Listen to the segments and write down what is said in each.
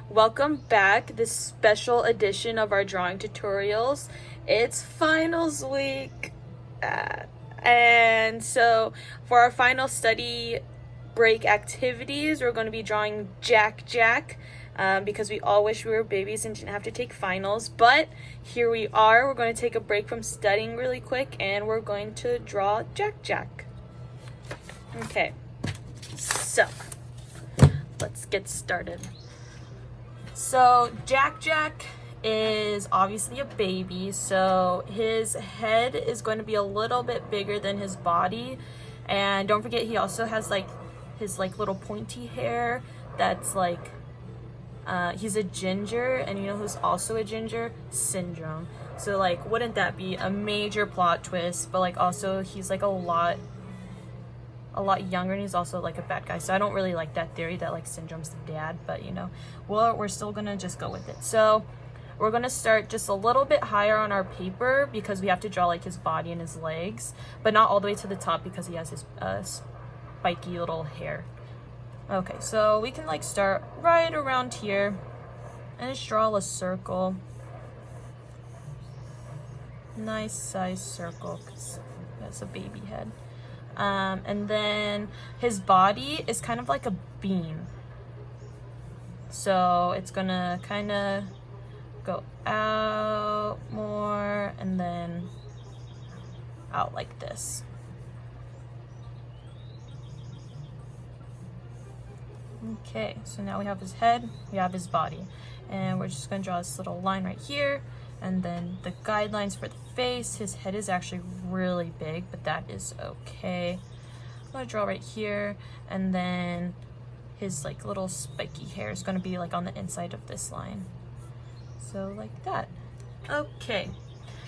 Welcome back, this special edition of our drawing tutorials. It's finals week. And so for our final study break activities, we're going to be drawing Jack Jack. Because we all wish we were babies and didn't have to take finals. But here we are. We're going to take a break from studying really quick and we're going to draw Jack Jack. Okay, so let's get started. So Jack Jack is obviously a baby, so his head is going to be a little bit bigger than his body. And don't forget, he also has like his little pointy hair that's like he's a ginger, and you know who's also a ginger? Syndrome. So like, wouldn't that be a major plot twist? But like, also he's like a lot younger, and he's also like a bad guy. So I don't really like that theory that like Syndrome's the dad, but you know, well, we're still gonna just go with it. So we're gonna start just a little bit higher on our paper because we have to draw like his body and his legs, but not all the way to the top because he has his spiky little hair. Okay, so we can like start right around here and just draw a circle. Nice size circle because that's a baby head. And then his body is kind of like a bean. So it's gonna kind of go out more and then out like this. Okay, so now we have his head, we have his body, and we're just going to draw this little line right here, and then the guidelines for the face. His head is actually really big, but that is okay. I'm going to draw right here, and then his like little spiky hair is going to be like on the inside of this line. So like that. Okay,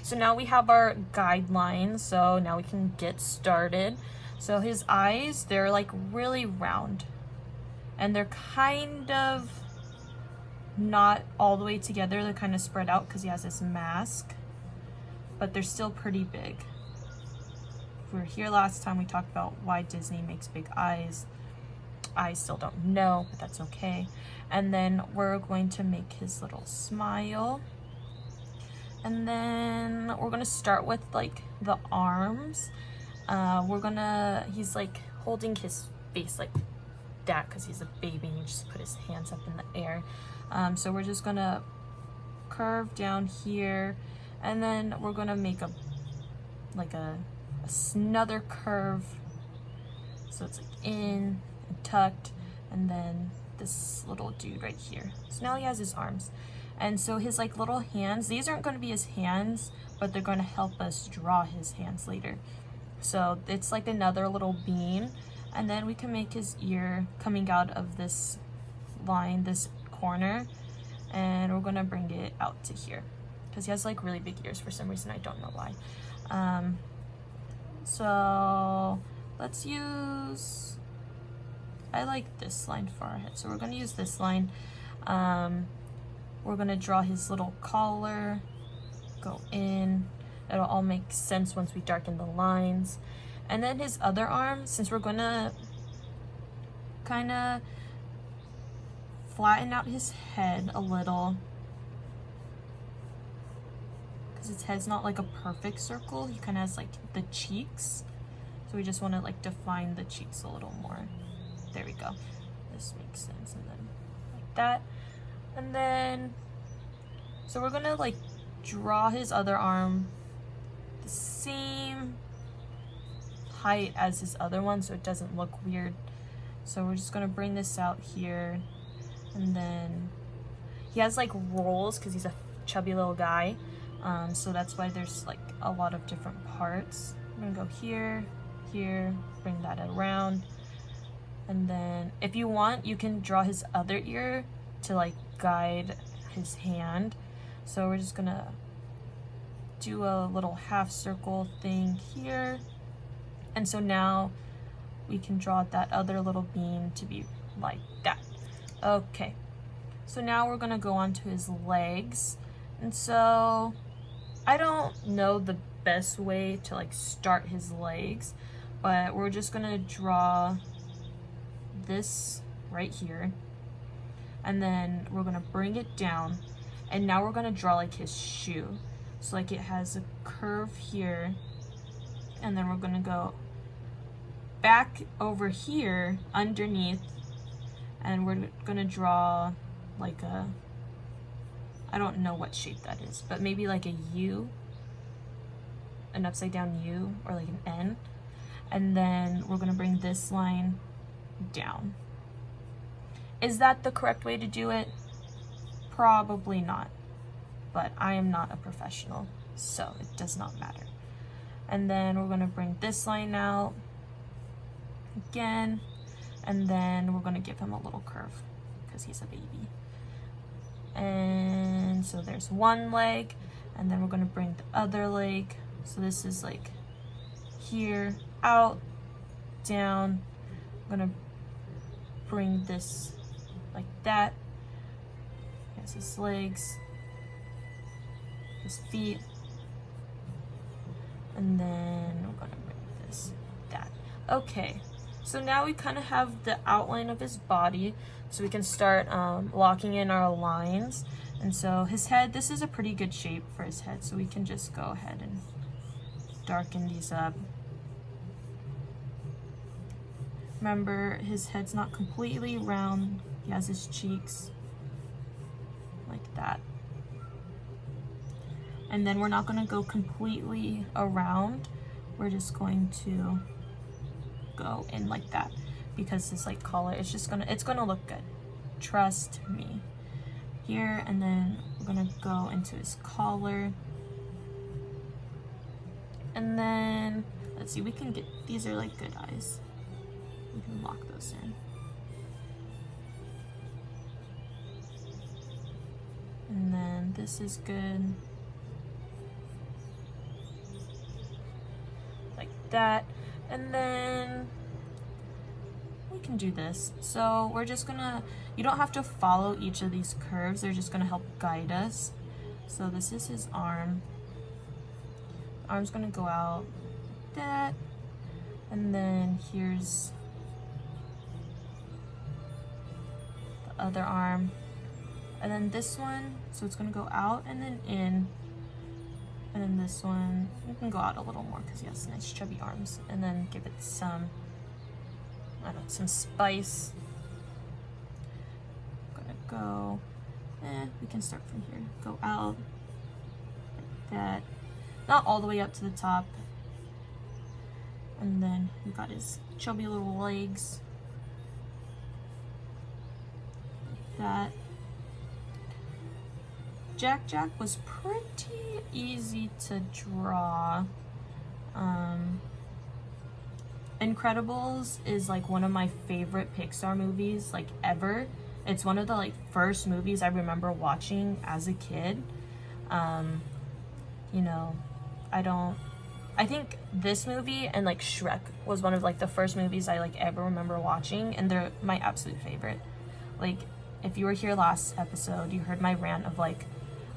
so now we have our guidelines, so now we can get started. So his eyes, they're like really round. And they're kind of not all the way together. They're kind of spread out because he has this mask. But they're still pretty big. If we were here last time, we talked about why Disney makes big eyes. I still don't know, but that's okay. And then we're going to make his little smile. And then we're going to start with like the arms. He's like holding his face like that because he's a baby and you just put his hands up in the air. So we're just gonna curve down here, and then we're gonna make another curve, so it's like in and tucked, and then this little dude right here. So now he has his arms, and so his like little hands, these aren't going to be his hands, but they're going to help us draw his hands later. So it's like another little bean. And then we can make his ear coming out of this line, this corner, and we're gonna bring it out to here because he has like really big ears for some reason. I don't know why. So let's use, I like this line for our head, so we're gonna use this line. We're gonna draw his little collar, go in. It'll all make sense once we darken the lines. And then his other arm, since we're gonna kind of flatten out his head a little, because his head's not like a perfect circle, he kind of has like the cheeks, so we just want to like define the cheeks a little more. There we go, this makes sense. And then like that, and then so we're gonna like draw his other arm the same height as his other one so it doesn't look weird. So we're just gonna bring this out here, and then he has like rolls because he's a chubby little guy, so that's why there's like a lot of different parts. I'm gonna go here, bring that around, and then if you want you can draw his other ear to like guide his hand. So we're just gonna do a little half circle thing here. And so now we can draw that other little bean to be like that. Okay, so now we're gonna go on to his legs. And so I don't know the best way to like start his legs, but we're just gonna draw this right here. and then we're gonna bring it down, and now we're gonna draw like his shoe. So like it has a curve here, and then we're gonna go back over here underneath, and we're gonna draw like a, I don't know what shape that is, but maybe like a U, an upside down U, or like an N. And then we're gonna bring this line down. Is that the correct way to do it? Probably not, but I am not a professional, so it does not matter. And then we're gonna bring this line out again, and then we're gonna give him a little curve because he's a baby. And so there's one leg, and then we're gonna bring the other leg. So this is like here, out, down. I'm gonna bring this like that. Here's his legs, his feet, and then we're gonna bring this like that. Okay, so now we kind of have the outline of his body, so we can start locking in our lines. And so his head, this is a pretty good shape for his head, so we can just go ahead and darken these up. Remember, his head's not completely round. He has his cheeks like that. And then we're not going to go completely around. We're just going to go in like that, because this like collar, it's gonna look good. Trust me. Here, and then we're gonna go into his collar. And then, let's see, we can get, these are like good eyes. We can lock those in. And then this is good. Like that. And then we can do this. So we're just gonna, you don't have to follow each of these curves. They're just gonna help guide us. So this is his arm. Arm's gonna go out like that. And then here's the other arm. And then this one, so it's gonna go out and then in. And then this one, you can go out a little more because he has nice chubby arms. And then give it some, I don't know, some spice. I'm gonna go, we can start from here. Go out like that. Not all the way up to the top. And then we got his chubby little legs. Like that. Jack Jack was pretty easy to draw. Incredibles is like one of my favorite Pixar movies like ever. It's one of the like first movies I remember watching as a kid. You know, I think this movie and like Shrek was one of like the first movies I like ever remember watching, and they're my absolute favorite. Like, if you were here last episode, you heard my rant of like,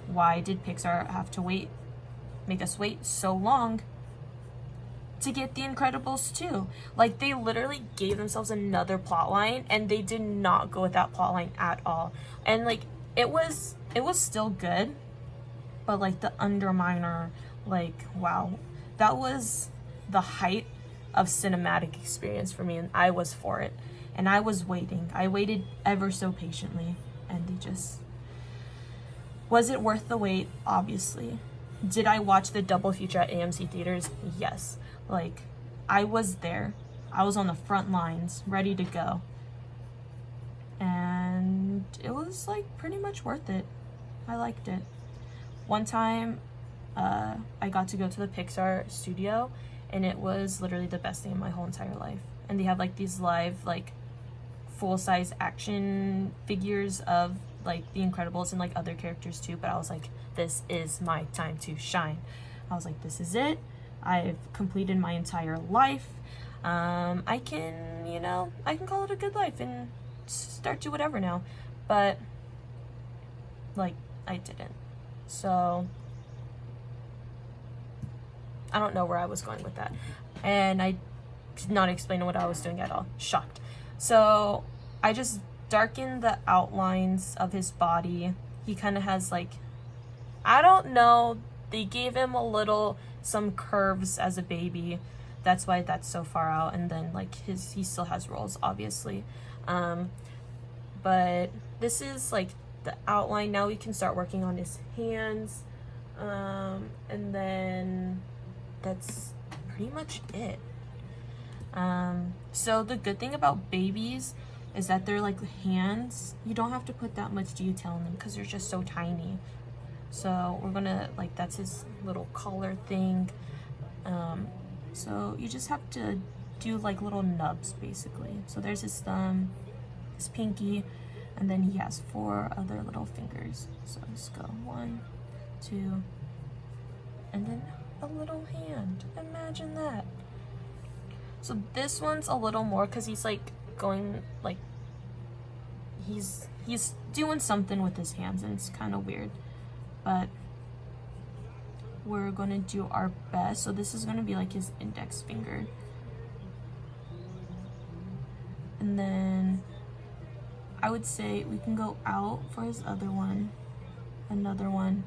why did Pixar have to make us wait so long to get The Incredibles 2? Like, they literally gave themselves another plot line, and they did not go with that plot line at all. And like, it was still good, but like the Underminer, like, wow, that was the height of cinematic experience for me, and I was for it. And I was waiting. I waited ever so patiently, and they just... Was it worth the wait? Obviously. Did I watch the double feature at AMC theaters? Yes. Like, I was there. I was on the front lines, ready to go. And it was like pretty much worth it. I liked it. One time, I got to go to the Pixar studio, and it was literally the best thing in my whole entire life. And they have like these live, like, full-size action figures of like The Incredibles and like other characters too, but I was like, this is my time to shine. I was like, this is it. I've completed my entire life. I can, you know, I can call it a good life and start to whatever now. But like, I didn't. So I don't know where I was going with that, and I did not explain what I was doing at all. Shocked. So I just darken the outlines of his body. He kind of has like, I don't know, they gave him some curves as a baby. That's why that's so far out. And then like he still has rolls, obviously. But this is like the outline. Now we can start working on his hands. And then that's pretty much it. So the good thing about babies is that they're like hands. You don't have to put that much detail in them because they're just so tiny. So we're gonna, like, that's his little collar thing. So you just have to do like little nubs basically. So there's his thumb, his pinky, and then he has 4 other little fingers. So let's go 1, 2, and then a little hand. Imagine that. So this one's a little more because he's like going like he's doing something with his hands, and it's kind of weird, but we're gonna do our best. So this is gonna be like his index finger, and then I would say we can go out for his other one, another one,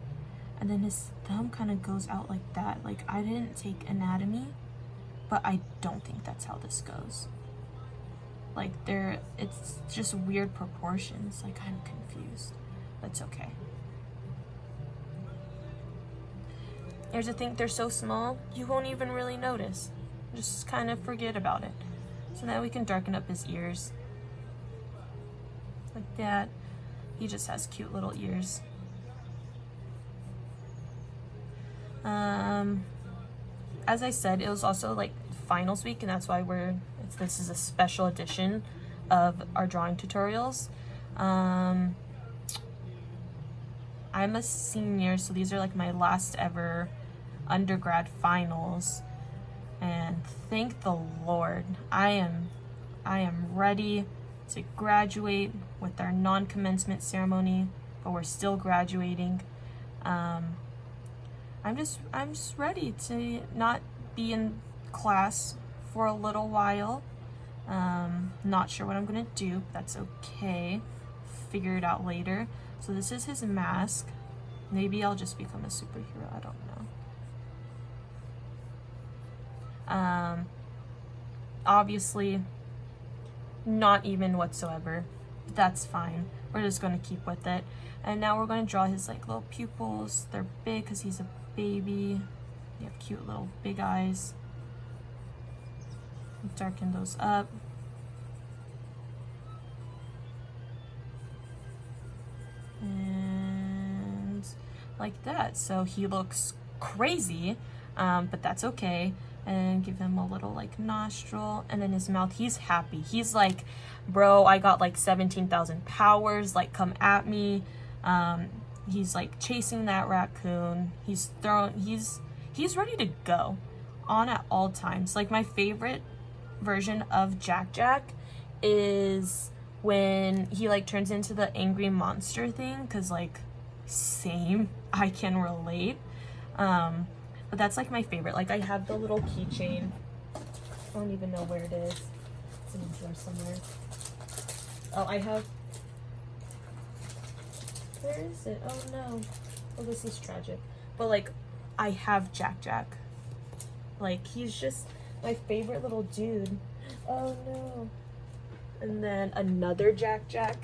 and then his thumb kind of goes out like that. Like, I didn't take anatomy, but I don't think that's how this goes. Like, it's just weird proportions. Like, I'm confused. That's okay. Here's the thing, they're so small, you won't even really notice. Just kind of forget about it. So now we can darken up his ears. Like that. He just has cute little ears. As I said, it was also like finals week, and that's why this is a special edition of our drawing tutorials. I'm a senior, so these are like my last ever undergrad finals, and thank the Lord, I am ready to graduate with our non-commencement ceremony, but we're still graduating. I'm just ready to not be in class for a little while. Not sure what I'm gonna do, but that's okay. Figure it out later. So this is his mask. Maybe I'll just become a superhero, I don't know. Obviously, not even whatsoever. That's fine. We're just gonna keep with it. And now we're gonna draw his like little pupils. They're big because he's a baby. They have cute little big eyes. Darken those up. And like that. So he looks crazy, but that's okay. And give him a little like nostril, and then his mouth. He's happy. He's like, bro, I got like 17,000 powers, like, come at me. He's like chasing that raccoon. He's ready to go on at all times. Like, my favorite version of Jack Jack is when he like turns into the angry monster thing, because like, same, I can relate. But that's like my favorite. Like, I have the little keychain. I don't even know where it is. It's in a drawer somewhere. Oh, I have, where is it? Oh no. Oh, this is tragic. But like, I have Jack Jack. Like, he's just my favorite little dude. Oh no. And then another Jack Jack.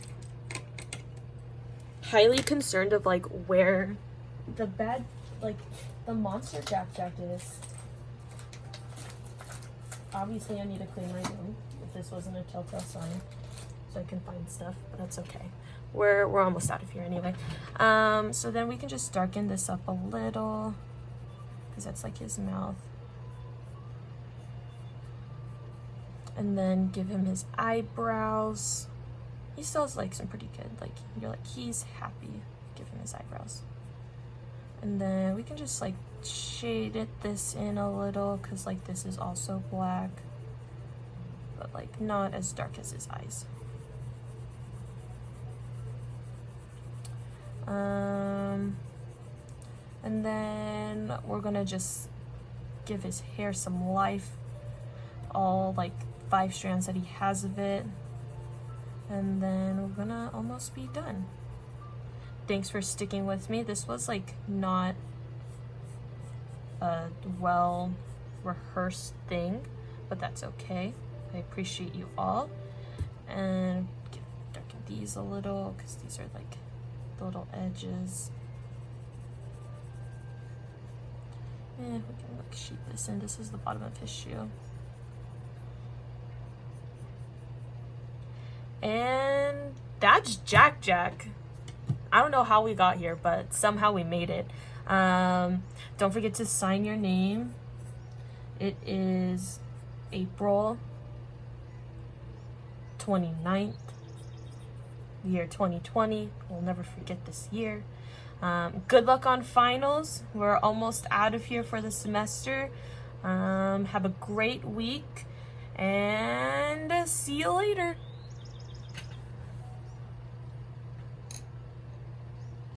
Highly concerned of like where the the monster Jack Jack is. Obviously, I need to clean my room if this wasn't a telltale sign, so I can find stuff, but that's okay. We're almost out of here anyway. So then we can just darken this up a little, because that's like his mouth. And then give him his eyebrows. He still has like some pretty good, like, you're like, he's happy. Give him his eyebrows. And then we can just like shade this in a little, because like this is also black, but like not as dark as his eyes. And then we're gonna just give his hair some life. All like 5 strands that he has of it. and then we're gonna almost be done. Thanks for sticking with me. This was like not a well rehearsed thing, but that's okay. I appreciate you all. And darken these a little because these are like the little edges. We can like sheet this in. This is the bottom of his shoe. And that's Jack Jack. I don't know how we got here, but somehow we made it. Don't forget to sign your name. It is April 29th, year 2020. We'll never forget this year. Good luck on finals. We're almost out of here for the semester. Have a great week and see you later.